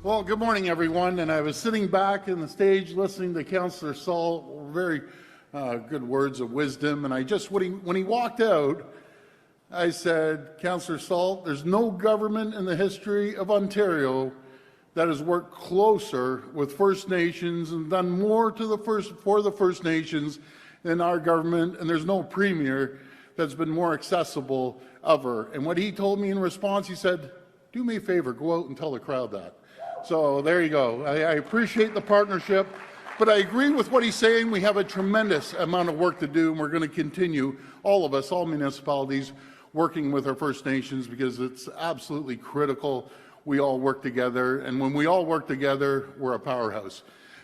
Well, good morning, everyone. And I was sitting back in the stage listening to Councillor Saul, very good words of wisdom. And I just, when he walked out, I said, Councillor Saul, there's no government in the history of Ontario that has worked closer with First Nations and done more for the First Nations than our government. And there's no premier that's been more accessible ever. And what he told me in response, he said, do me a favor, go out and tell the crowd that. So there you go. I appreciate the partnership, but I agree with what he's saying. We have a tremendous amount of work to do, and we're going to continue, all of us, all municipalities, working with our First Nations because it's absolutely critical we all work together, and when we all work together, we're a powerhouse.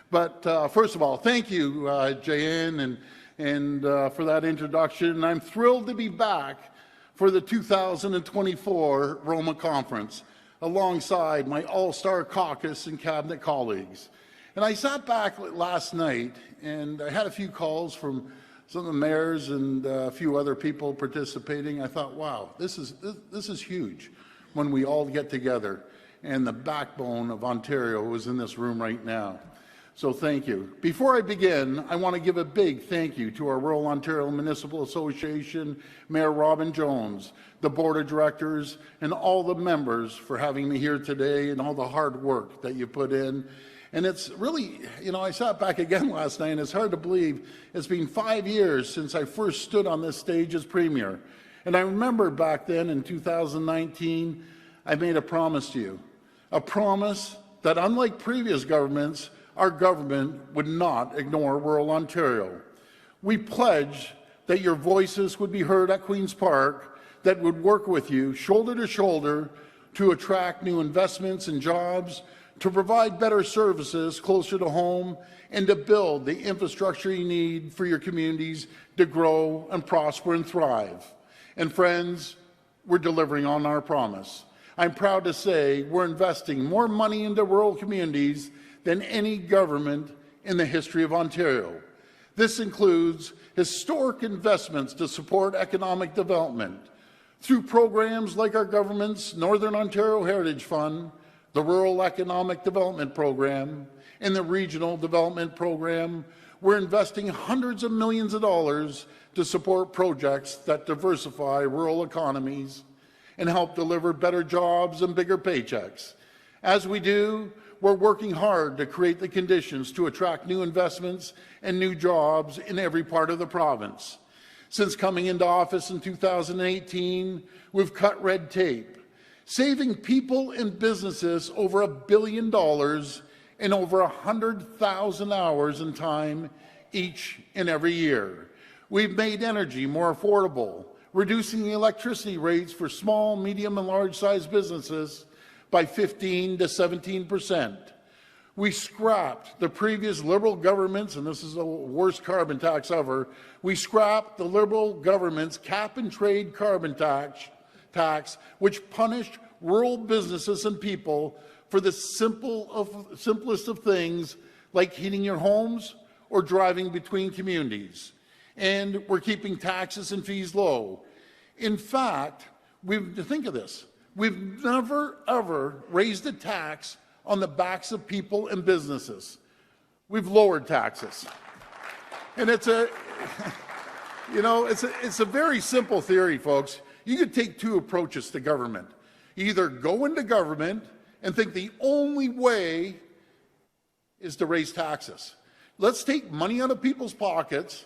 But first of all, thank you, Jayan, and for that introduction. I'm thrilled to be back for the 2024 ROMA Conference, alongside my all-star caucus and cabinet colleagues. And I sat back last night and I had a few calls from some of the mayors and a few other people participating. I thought, wow, this is huge when we all get together, and the backbone of Ontario is in this room right now. So thank you. Before I begin, I want to give a big thank you to our Rural Ontario Municipal Association, Mayor Robin Jones, the Board of Directors, and all the members for having me here today and all the hard work that you put in. And it's really, I sat back again last night and it's hard to believe it's been 5 years since I first stood on this stage as Premier. And I remember back then in 2019, I made a promise to you, a promise that unlike previous governments, our government would not ignore rural Ontario. We pledged that your voices would be heard at Queen's Park, that would work with you shoulder to shoulder to attract new investments and jobs, to provide better services closer to home, and to build the infrastructure you need for your communities to grow and prosper and thrive. And friends, we're delivering on our promise. I'm proud to say we're investing more money into rural communities than any government in the history of Ontario. This includes historic investments to support economic development through programs like our government's Northern Ontario Heritage Fund, the Rural Economic Development Program, and the Regional Development Program. We're investing hundreds of millions of dollars to support projects that diversify rural economies and help deliver better jobs and bigger paychecks. As we do, we're working hard to create the conditions to attract new investments and new jobs in every part of the province. Since coming into office in 2018, we've cut red tape, saving people and businesses over $1 billion and over 100,000 hours in time each and every year. We've made energy more affordable, reducing the electricity rates for small, medium, and large-sized businesses by 15 to 17%. We scrapped the previous Liberal government's, and this is the worst carbon tax ever, we scrapped the Liberal government's cap-and-trade carbon tax, which punished rural businesses and people for the simplest of things, like heating your homes or driving between communities. And we're keeping taxes and fees low. In fact, think of this. We've never, ever raised a tax on the backs of people and businesses. We've lowered taxes. And it's a very simple theory, folks. You could take two approaches to government. You either go into government and think the only way is to raise taxes. Let's take money out of people's pockets,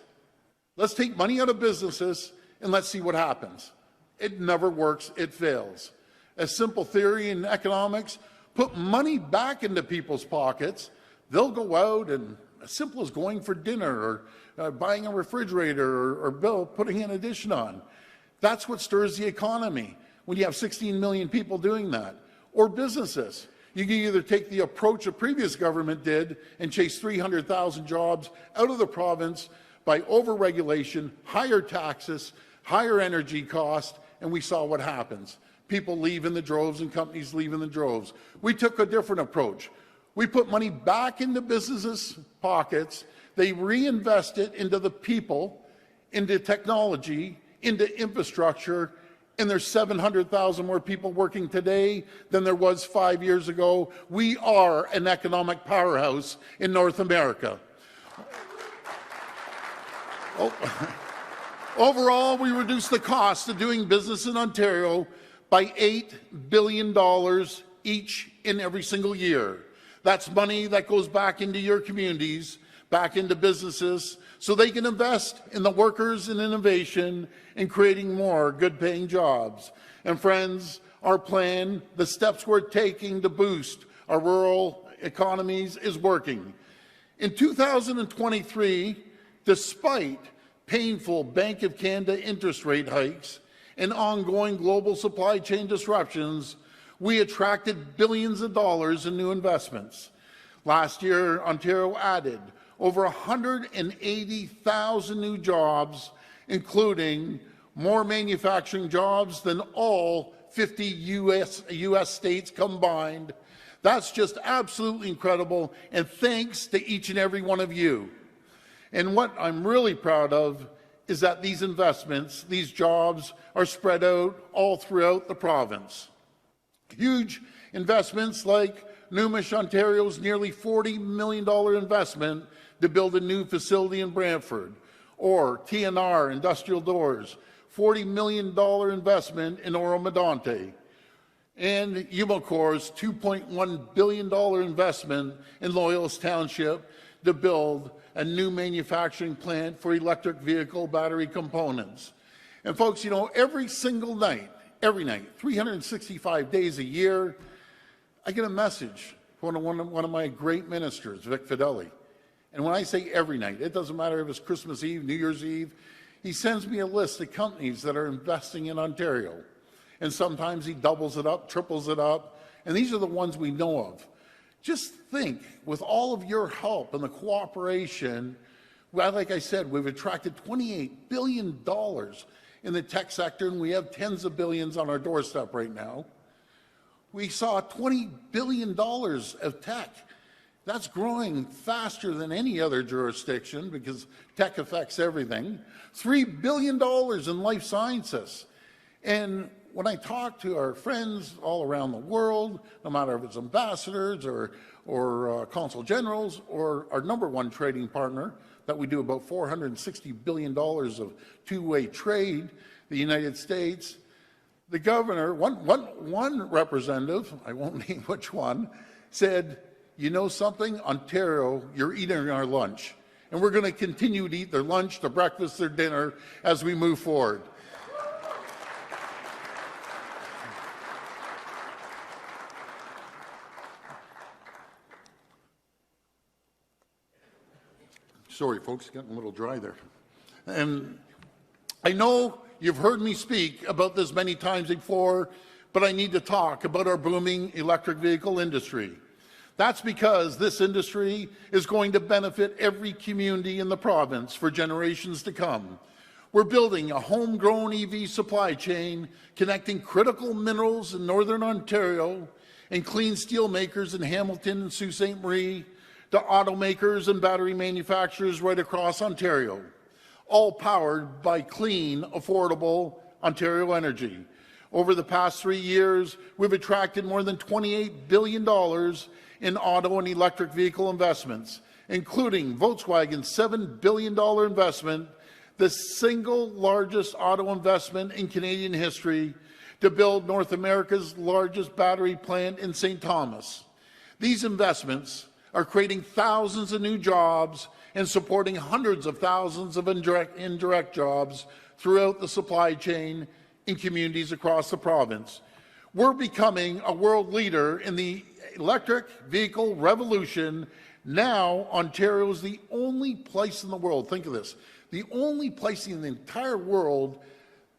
let's take money out of businesses, and let's see what happens. It never works, it fails. A simple theory in economics, put money back into people's pockets, they'll go out and as simple as going for dinner or buying a refrigerator or putting an addition on. That's what stirs the economy when you have 16 million people doing that. Or businesses. You can either take the approach a previous government did and chase 300,000 jobs out of the province by over-regulation, higher taxes, higher energy cost, and we saw what happens. People leave in the droves and companies leave in the droves. We took a different approach. We put money back into businesses' pockets. They reinvest it into the people, into technology, into infrastructure, and there's 700,000 more people working today than there was 5 years ago. We are an economic powerhouse in North America. Overall, we reduced the cost of doing business in Ontario by $8 billion each and every single year. That's money that goes back into your communities, back into businesses, so they can invest in the workers and innovation and creating more good-paying jobs. And friends, our plan, the steps we're taking to boost our rural economies is working. In 2023, despite painful Bank of Canada interest rate hikes and ongoing global supply chain disruptions, we attracted billions of dollars in new investments. Last year, Ontario added over 180,000 new jobs, including more manufacturing jobs than all 50 U.S. states combined. That's just absolutely incredible, and thanks to each and every one of you. And what I'm really proud of is that these investments, these jobs, are spread out all throughout the province. Huge investments like Numish Ontario's nearly $40 million investment to build a new facility in Brantford, or TNR Industrial Doors, $40 million investment in Oro-Medonte, and Umicore's $2.1 billion investment in Loyalist Township to build a new manufacturing plant for electric vehicle battery components. And folks, you know, every night, 365 days a year, I get a message from one of my great ministers, Vic Fideli. And when I say every night, it doesn't matter if it's Christmas Eve, New Year's Eve, he sends me a list of companies that are investing in Ontario. And sometimes he doubles it up, triples it up, and these are the ones we know of. Just think, with all of your help and the cooperation, well, like I said, we've attracted $28 billion in the tech sector, and we have tens of billions on our doorstep right now. We saw $20 billion of tech. That's growing faster than any other jurisdiction because tech affects everything. $3 billion in life sciences. And when I talk to our friends all around the world, no matter if it's ambassadors or consul generals or our #1 trading partner, that we do about $460 billion of two-way trade, the United States, the governor, one representative, I won't name which one, said, you know something, Ontario, you're eating our lunch. And we're going to continue to eat their lunch, their breakfast, their dinner as we move forward. Sorry, folks, getting a little dry there. And I know you've heard me speak about this many times before, but I need to talk about our booming electric vehicle industry. That's because this industry is going to benefit every community in the province for generations to come. We're building a homegrown EV supply chain connecting critical minerals in Northern Ontario and clean steel makers in Hamilton and Sault Ste. Marie to automakers and battery manufacturers right across Ontario, all powered by clean, affordable Ontario energy. Over the past 3 years, we've attracted more than $28 billion in auto and electric vehicle investments, including Volkswagen's $7 billion investment, the single largest auto investment in Canadian history, to build North America's largest battery plant in St. Thomas. These investments are creating thousands of new jobs and supporting hundreds of thousands of indirect jobs throughout the supply chain in communities across the province. We're becoming a world leader in the electric vehicle revolution. Now, Ontario is the only place in the world, think of this, the only place in the entire world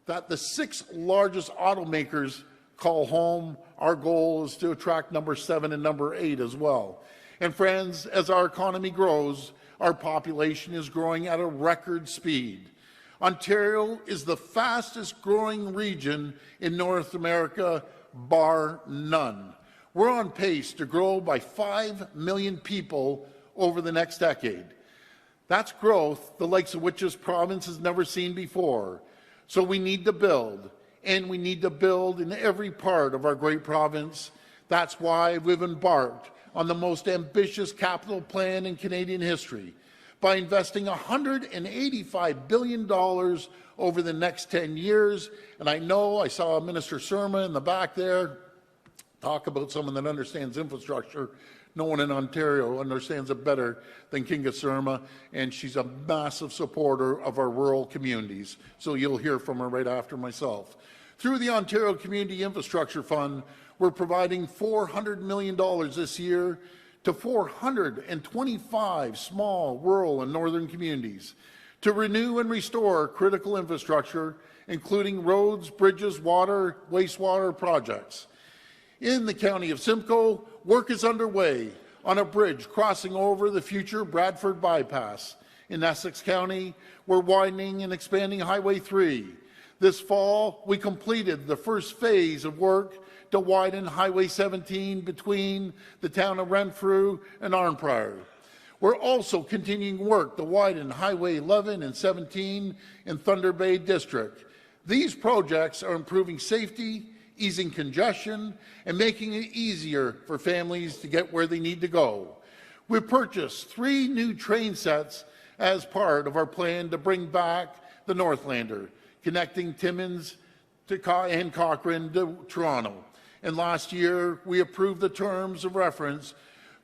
that the 6 largest automakers call home. Our goal is to attract number 7 and number 8 as well. And friends, as our economy grows, our population is growing at a record speed. Ontario is the fastest growing region in North America, bar none. We're on pace to grow by 5 million people over the next decade. That's growth the likes of which this province has never seen before. So we need to build and we need to build in every part of our great province. That's why we've embarked on the most ambitious capital plan in Canadian history by investing $185 billion over the next 10 years. And I know I saw Minister Surma in the back there talk about someone that understands infrastructure. No one in Ontario understands it better than Kinga Surma, and she's a massive supporter of our rural communities. So you'll hear from her right after myself. Through the Ontario Community Infrastructure Fund, we're providing $400 million this year to 425 small, rural, and northern communities to renew and restore critical infrastructure, including roads, bridges, water, wastewater projects. In the county of Simcoe, work is underway on a bridge crossing over the future Bradford bypass. In Essex County, we're widening and expanding Highway 3. This fall, we completed the first phase of work to widen Highway 17 between the town of Renfrew and Arnprior. We're also continuing work to widen Highway 11 and 17 in Thunder Bay District. These projects are improving safety, easing congestion, and making it easier for families to get where they need to go. We purchased 3 new train sets as part of our plan to bring back the Northlander, connecting Timmins and Cochrane to Toronto. And last year, we approved the terms of reference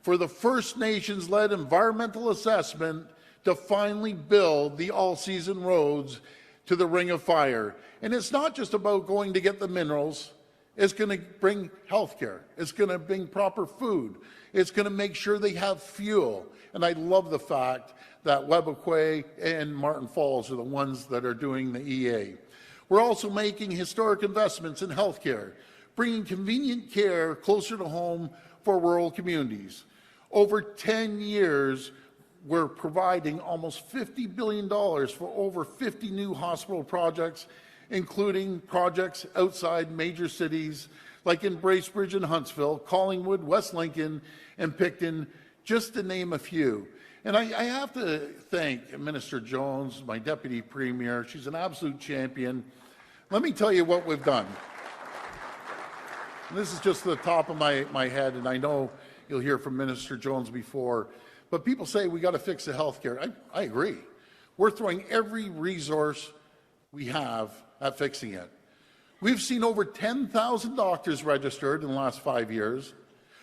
for the First Nations-led environmental assessment to finally build the all-season roads to the Ring of Fire. And it's not just about going to get the minerals. It's going to bring health care. It's going to bring proper food. It's going to make sure they have fuel. And I love the fact that Webequie and Martin Falls are the ones that are doing the EA. We're also making historic investments in health care, bringing convenient care closer to home for rural communities. Over 10 years, we're providing almost $50 billion for over 50 new hospital projects, including projects outside major cities like in Bracebridge and Huntsville, Collingwood, West Lincoln, and Picton, just to name a few. And I have to thank Minister Jones, my Deputy Premier. She's an absolute champion. Let me tell you what we've done. And this is just the top of my head, and I know you'll hear from Minister Jones before, but people say we got to fix the health care. I agree. We're throwing every resource we have at fixing it. We've seen over 10,000 doctors registered in the last 5 years.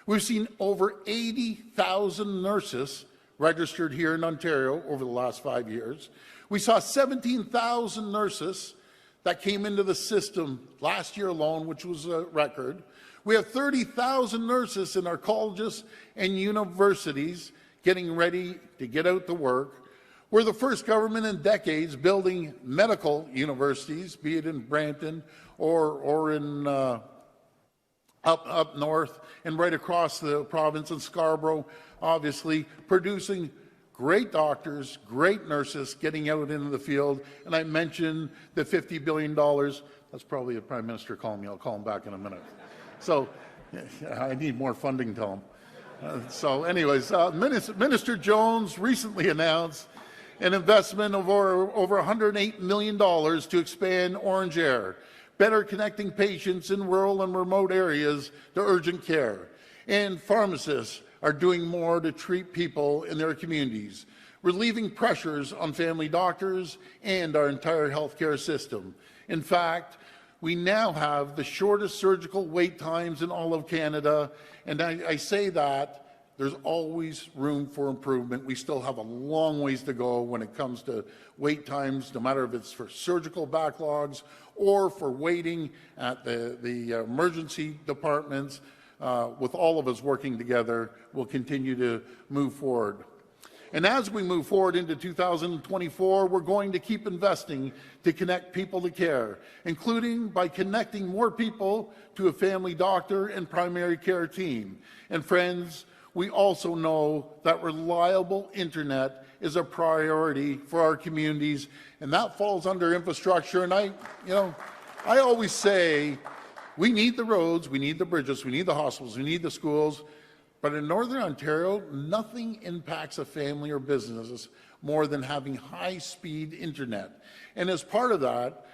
We've seen over 80,000 nurses registered here in Ontario over the last 5 years. We saw 17,000 nurses that came into the system last year alone, which was a record. We have 30,000 nurses in our colleges and universities getting ready to get out to work. We're the first government in decades building medical universities, be it in Brampton or in up north and right across the province in Scarborough, obviously, producing great doctors, great nurses getting out into the field. And I mentioned the $50 billion. That's probably the Prime Minister calling me. I'll call him back in a minute. So I need more funding, tell him. So anyways, Minister Jones recently announced an investment of over $108 million to expand Orange Air, better connecting patients in rural and remote areas to urgent care. And pharmacists are doing more to treat people in their communities, relieving pressures on family doctors and our entire healthcare system. In fact, we now have the shortest surgical wait times in all of Canada, and I say that there's always room for improvement. We still have a long ways to go when it comes to wait times, no matter if it's for surgical backlogs or for waiting at the emergency departments. With all of us working together, we'll continue to move forward. And as we move forward into 2024, we're going to keep investing to connect people to care, including by connecting more people to a family doctor and primary care team. And friends, we also know that reliable internet is a priority for our communities, and that falls under infrastructure. And I always say we need the roads, we need the bridges, we need the hospitals, we need the schools. But in Northern Ontario, nothing impacts a family or businesses more than having high-speed internet. And as part of that,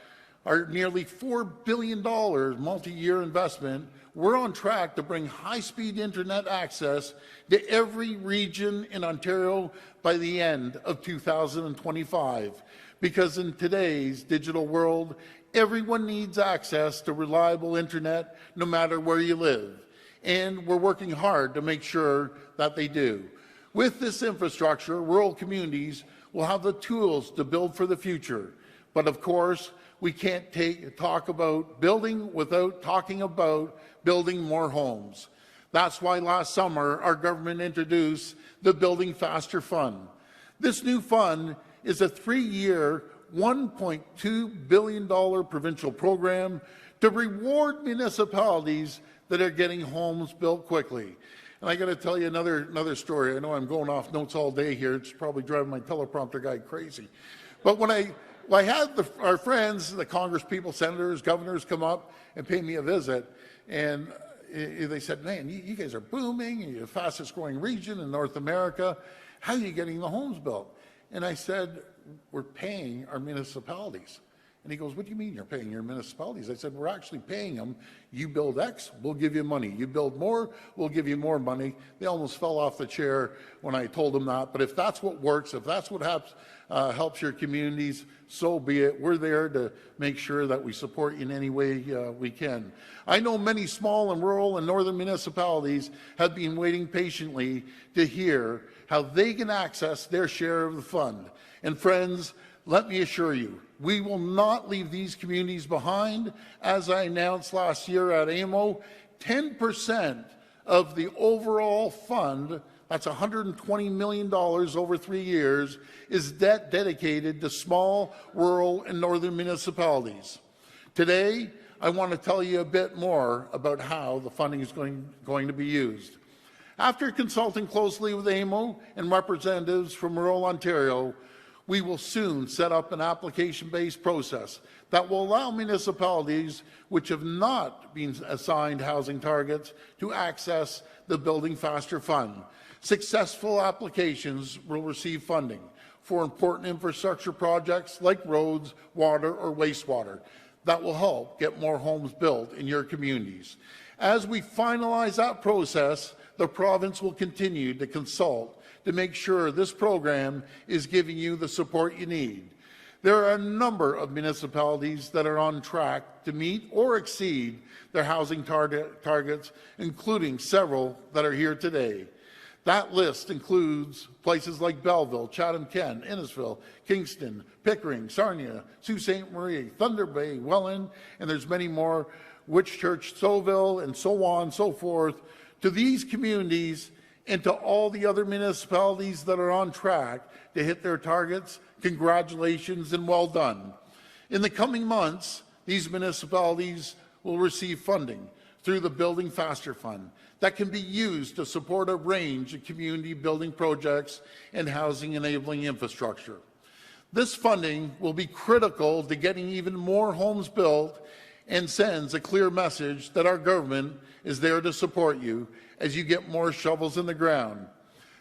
our nearly $4 billion multi-year investment, we're on track to bring high-speed internet access to every region in Ontario by the end of 2025. Because in today's digital world, everyone needs access to reliable internet no matter where you live. And we're working hard to make sure that they do. With this infrastructure, rural communities will have the tools to build for the future. But of course, we can't talk about building without talking about building more homes. That's why last summer our government introduced the Building Faster Fund. This new fund is a 3-year, $1.2 billion provincial program to reward municipalities that are getting homes built quickly. And I got to tell you another story. I know I'm going off notes all day here. It's probably driving my teleprompter guy crazy. But when I had our friends, the Congress people, senators, governors come up and pay me a visit, and they said, man, you guys are booming, you're the fastest growing region in North America. How are you getting the homes built? And I said, we're paying our municipalities. And he goes, what do you mean you're paying your municipalities? I said, we're actually paying them. You build X, we'll give you money. You build more, we'll give you more money. They almost fell off the chair when I told them that. But if that's what works, if that's what helps your communities, so be it. We're there to make sure that we support you in any way we can. I know many small and rural and northern municipalities have been waiting patiently to hear how they can access their share of the fund. And friends, let me assure you, we will not leave these communities behind. As I announced last year at AMO, 10% of the overall fund, that's $120 million over 3 years, is dedicated to small, rural, and northern municipalities. Today, I want to tell you a bit more about how the funding is going to be used. After consulting closely with AMO and representatives from rural Ontario, we will soon set up an application-based process that will allow municipalities which have not been assigned housing targets to access the Building Faster Fund. Successful applications will receive funding for important infrastructure projects like roads, water, or wastewater that will help get more homes built in your communities. As we finalize that process, the province will continue to consult to make sure this program is giving you the support you need. There are a number of municipalities that are on track to meet or exceed their housing targets, including several that are here today. That list includes places like Belleville, Chatham-Kent, Innisfil, Kingston, Pickering, Sarnia, Sault Ste. Marie, Thunder Bay, Welland, and there's many more, Whitchurch, Stouffville, and so on and so forth. To these communities and to all the other municipalities that are on track to hit their targets, congratulations and well done. In the coming months, these municipalities will receive funding through the Building Faster Fund that can be used to support a range of community building projects and housing enabling infrastructure. This funding will be critical to getting even more homes built and sends a clear message that our government is there to support you as you get more shovels in the ground.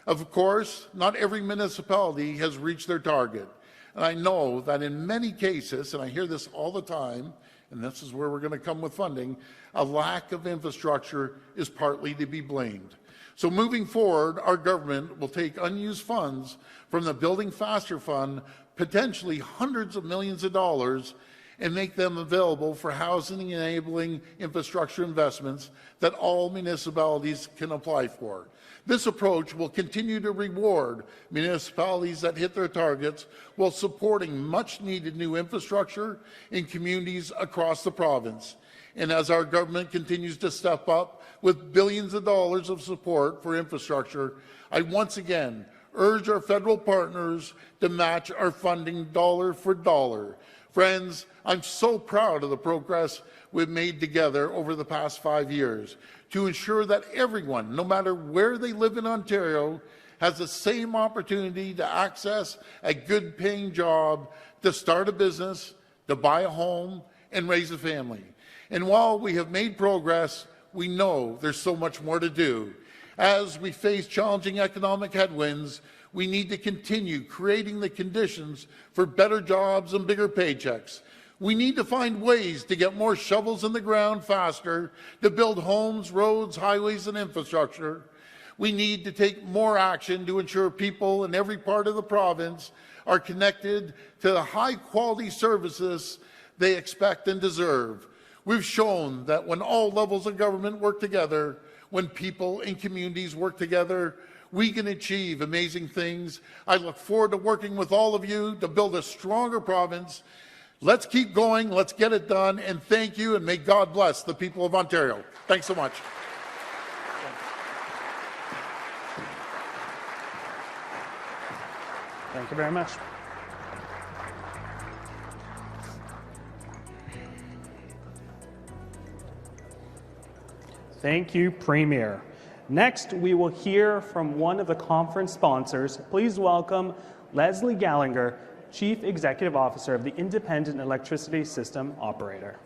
Of course, not every municipality has reached their target. And I know that in many cases, and I hear this all the time, and this is where we're going to come with funding, a lack of infrastructure is partly to be blamed. So moving forward, our government will take unused funds from the Building Faster Fund, potentially hundreds of millions of dollars, and make them available for housing enabling infrastructure investments that all municipalities can apply for. This approach will continue to reward municipalities that hit their targets while supporting much needed new infrastructure in communities across the province. And as our government continues to step up with billions of dollars of support for infrastructure, I once again urge our federal partners to match our funding dollar for dollar. Friends, I'm so proud of the progress we've made together over the past 5 years to ensure that everyone, no matter where they live in Ontario, has the same opportunity to access a good-paying job, to start a business, to buy a home, and raise a family. And while we have made progress, we know there's so much more to do. As we face challenging economic headwinds, we need to continue creating the conditions for better jobs and bigger paychecks. We need to find ways to get more shovels in the ground faster, to build homes, roads, highways, and infrastructure. We need to take more action to ensure people in every part of the province are connected to the high-quality services they expect and deserve. We've shown that when all levels of government work together, when people and communities work together, we can achieve amazing things. I look forward to working with all of you to build a stronger province. Let's keep going, let's get it done, and thank you, and may God bless the people of Ontario. Thanks so much. Thank you very much. Thank you, Premier. Next, we will hear from one of the conference sponsors. Please welcome Lesley Gallinger, Chief Executive Officer of the Independent Electricity System Operator.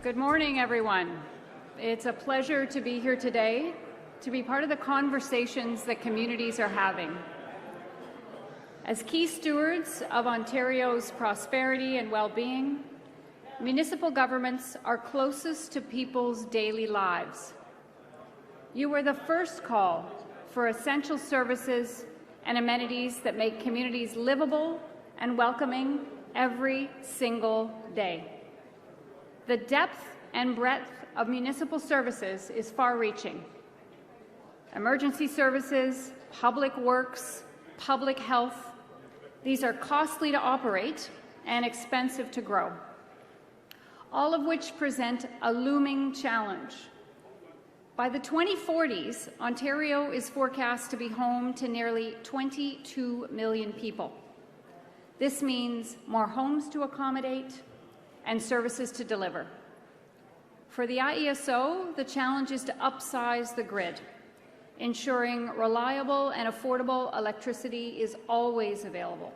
Good morning, everyone. It's a pleasure to be here today, to be part of the conversations that communities are having. As key stewards of Ontario's prosperity and well-being, municipal governments are closest to people's daily lives. You are the first call for essential services and amenities that make communities livable and welcoming every single day. The depth and breadth of municipal services is far-reaching. Emergency services, public works, public health, these are costly to operate and expensive to grow, all of which present a looming challenge. By the 2040s, Ontario is forecast to be home to nearly 22 million people. This means more homes to accommodate and services to deliver. For the IESO, the challenge is to upsize the grid, ensuring reliable and affordable electricity is always available,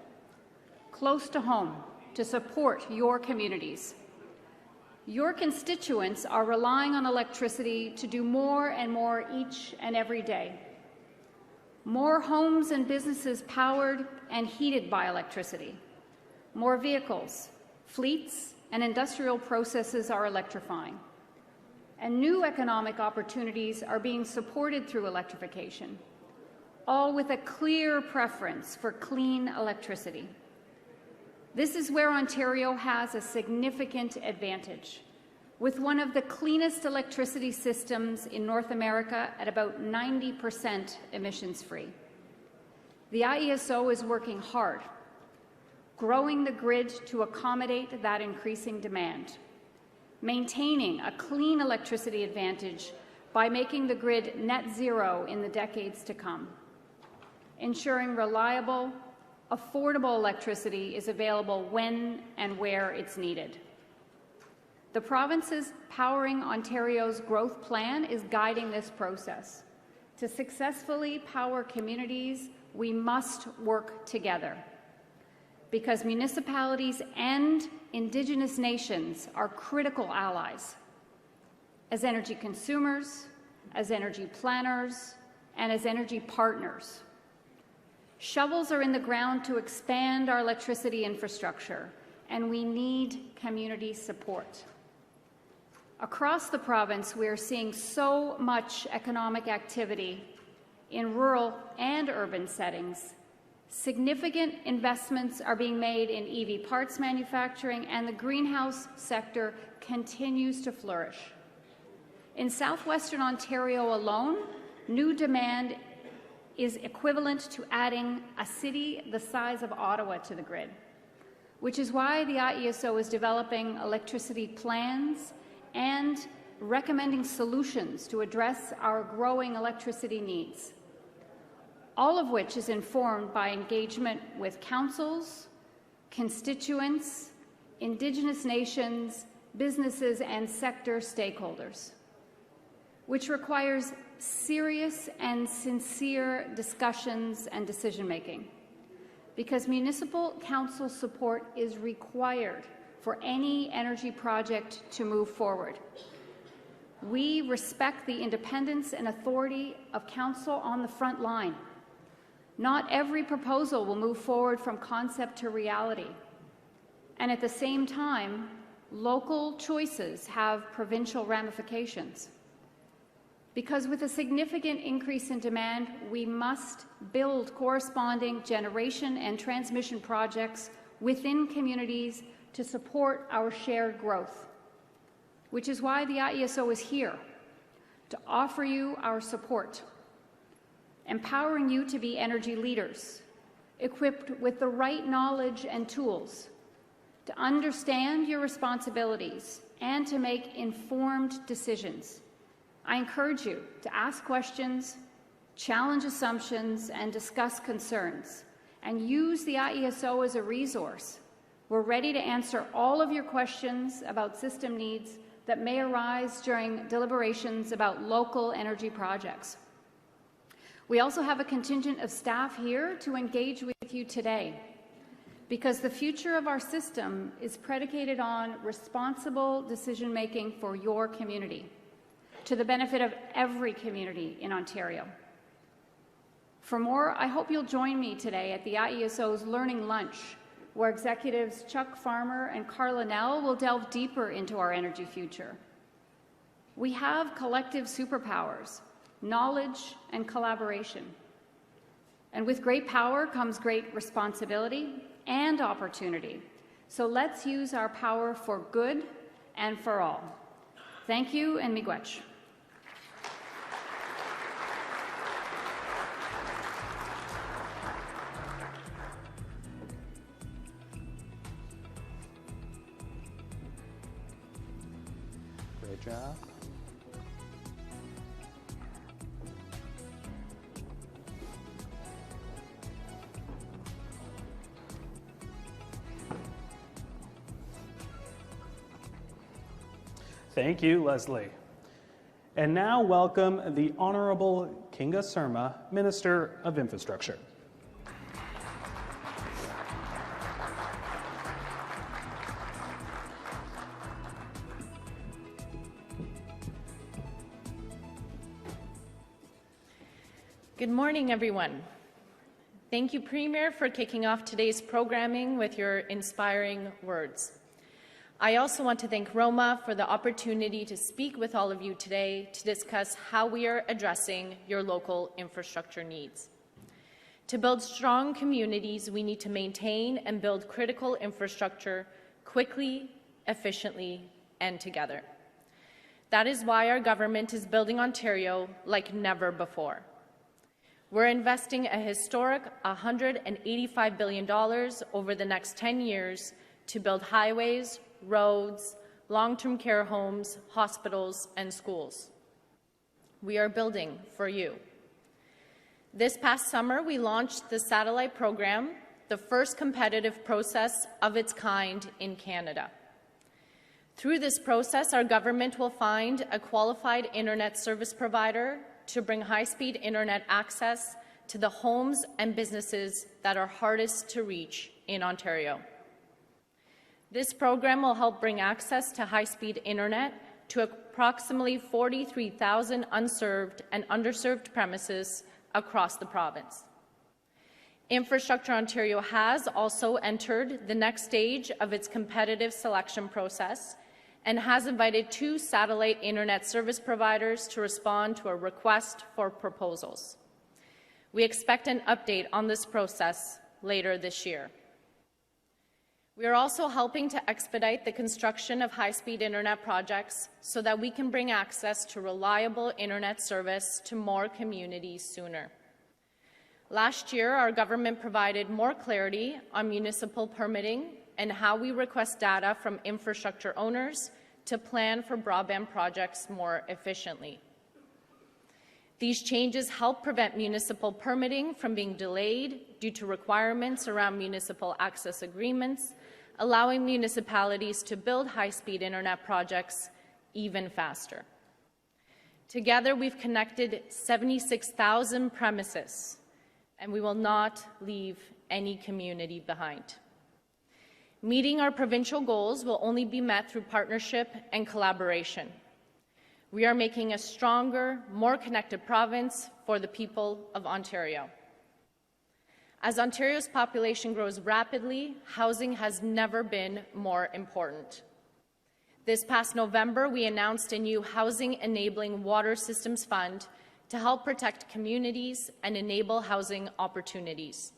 close to home, to support your communities. Your constituents are relying on electricity to do more and more each and every day. More homes and businesses powered and heated by electricity. More vehicles, fleets, and industrial processes are electrifying. And new economic opportunities are being supported through electrification, all with a clear preference for clean electricity. This is where Ontario has a significant advantage, with one of the cleanest electricity systems in North America at about 90% emissions-free. The IESO is working hard, growing the grid to accommodate that increasing demand, maintaining a clean electricity advantage by making the grid net zero in the decades to come, ensuring reliable, affordable electricity is available when and where it's needed. The province's Powering Ontario's growth plan is guiding this process. To successfully power communities, we must work together, because municipalities and Indigenous nations are critical allies as energy consumers, as energy planners, and as energy partners. Shovels are in the ground to expand our electricity infrastructure, and we need community support. Across the province, we are seeing so much economic activity in rural and urban settings. Significant investments are being made in EV parts manufacturing, and the greenhouse sector continues to flourish. In southwestern Ontario alone, new demand is equivalent to adding a city the size of Ottawa to the grid, which is why the IESO is developing electricity plans and recommending solutions to address our growing electricity needs, all of which is informed by engagement with councils, constituents, Indigenous nations, businesses, and sector stakeholders, which requires serious and sincere discussions and decision-making, because municipal council support is required for any energy project to move forward. We respect the independence and authority of council on the front line. Not every proposal will move forward from concept to reality. And at the same time, local choices have provincial ramifications. Because with a significant increase in demand, we must build corresponding generation and transmission projects within communities to support our shared growth, which is why the IESO is here, to offer you our support, empowering you to be energy leaders, equipped with the right knowledge and tools to understand your responsibilities and to make informed decisions. I encourage you to ask questions, challenge assumptions, and discuss concerns, and use the IESO as a resource. We're ready to answer all of your questions about system needs that may arise during deliberations about local energy projects. We also have a contingent of staff here to engage with you today, because the future of our system is predicated on responsible decision-making for your community, to the benefit of every community in Ontario. For more, I hope you'll join me today at the IESO's Learning Lunch, where executives Chuck Farmer and Carla Nell will delve deeper into our energy future. We have collective superpowers, knowledge and collaboration. And with great power comes great responsibility and opportunity. So let's use our power for good and for all. Thank you, and miigwech. Great job. Thank you, Lesley. And now welcome the Honourable Kinga Surma, Minister of Infrastructure. Good morning, everyone. Thank you, Premier, for kicking off today's programming with your inspiring words. I also want to thank ROMA for the opportunity to speak with all of you today to discuss how we are addressing your local infrastructure needs. To build strong communities, we need to maintain and build critical infrastructure quickly, efficiently, and together. That is why our government is building Ontario like never before. We're investing a historic $185 billion over the next 10 years to build highways, roads, long-term care homes, hospitals, and schools. We are building for you. This past summer, we launched the satellite program, the first competitive process of its kind in Canada. Through this process, our government will find a qualified internet service provider to bring high-speed internet access to the homes and businesses that are hardest to reach in Ontario. This program will help bring access to high-speed internet to approximately 43,000 unserved and underserved premises across the province. Infrastructure Ontario has also entered the next stage of its competitive selection process and has invited 2 satellite internet service providers to respond to a request for proposals. We expect an update on this process later this year. We are also helping to expedite the construction of high-speed internet projects so that we can bring access to reliable internet service to more communities sooner. Last year, our government provided more clarity on municipal permitting and how we request data from infrastructure owners to plan for broadband projects more efficiently. These changes help prevent municipal permitting from being delayed due to requirements around municipal access agreements, allowing municipalities to build high-speed internet projects even faster. Together, we've connected 76,000 premises, and we will not leave any community behind. Meeting our provincial goals will only be met through partnership and collaboration. We are making a stronger, more connected province for the people of Ontario. As Ontario's population grows rapidly, housing has never been more important. This past November, we announced a new Housing Enabling Water Systems Fund to help protect communities and enable housing opportunities.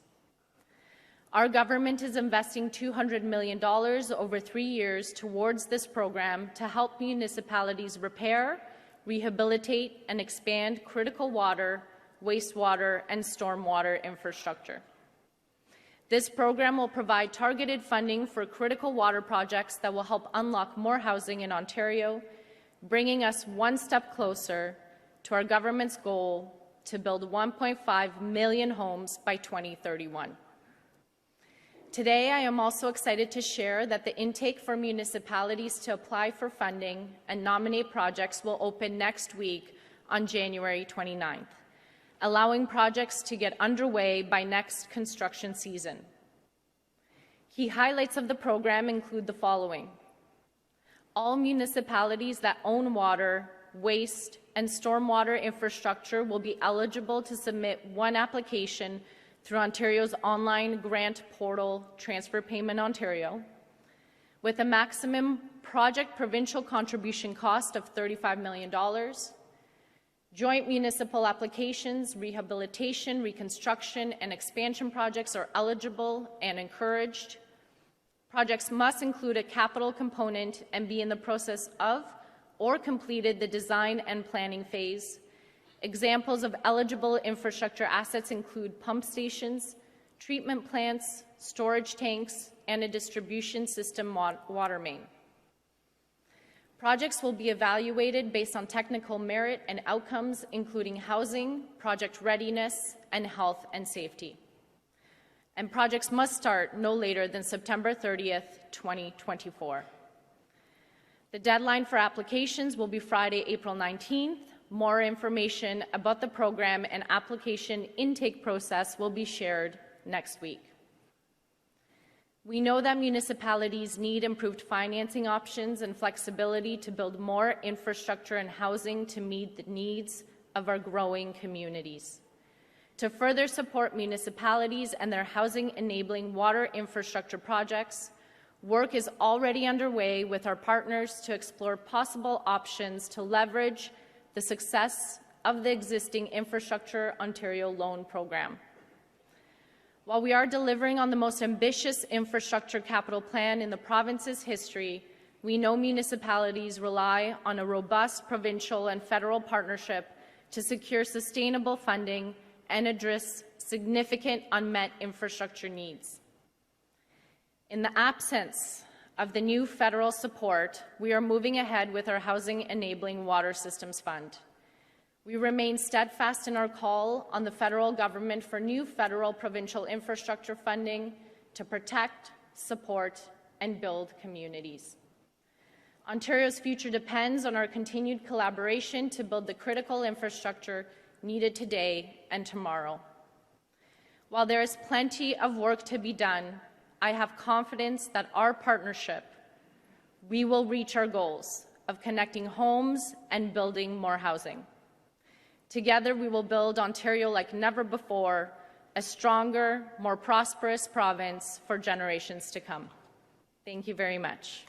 Our government is investing $200 million over 3 years towards this program to help municipalities repair, rehabilitate, and expand critical water, wastewater, and stormwater infrastructure. This program will provide targeted funding for critical water projects that will help unlock more housing in Ontario, bringing us one step closer to our government's goal to build 1.5 million homes by 2031. Today, I am also excited to share that the intake for municipalities to apply for funding and nominate projects will open next week on January 29th, allowing projects to get underway by next construction season. Key highlights of the program include the following. All municipalities that own water, waste, and stormwater infrastructure will be eligible to submit one application through Ontario's online grant portal, Transfer Payment Ontario, with a maximum project provincial contribution cost of $35 million. Joint municipal applications, rehabilitation, reconstruction, and expansion projects are eligible and encouraged. Projects must include a capital component and be in the process of or completed the design and planning phase. Examples of eligible infrastructure assets include pump stations, treatment plants, storage tanks, and a distribution system water main. Projects will be evaluated based on technical merit and outcomes, including housing, project readiness, and health and safety. And projects must start no later than September 30th, 2024. The deadline for applications will be Friday, April 19th. More information about the program and application intake process will be shared next week. We know that municipalities need improved financing options and flexibility to build more infrastructure and housing to meet the needs of our growing communities. To further support municipalities and their housing-enabling water infrastructure projects, work is already underway with our partners to explore possible options to leverage the success of the existing Infrastructure Ontario Loan Program. While we are delivering on the most ambitious infrastructure capital plan in the province's history, we know municipalities rely on a robust provincial and federal partnership to secure sustainable funding and address significant unmet infrastructure needs. In the absence of the new federal support, we are moving ahead with our Housing Enabling Water Systems Fund. We remain steadfast in our call on the federal government for new federal provincial infrastructure funding to protect, support, and build communities. Ontario's future depends on our continued collaboration to build the critical infrastructure needed today and tomorrow. While there is plenty of work to be done, I have confidence that our partnership, we will reach our goals of connecting homes and building more housing. Together, we will build Ontario like never before, a stronger, more prosperous province for generations to come. Thank you very much.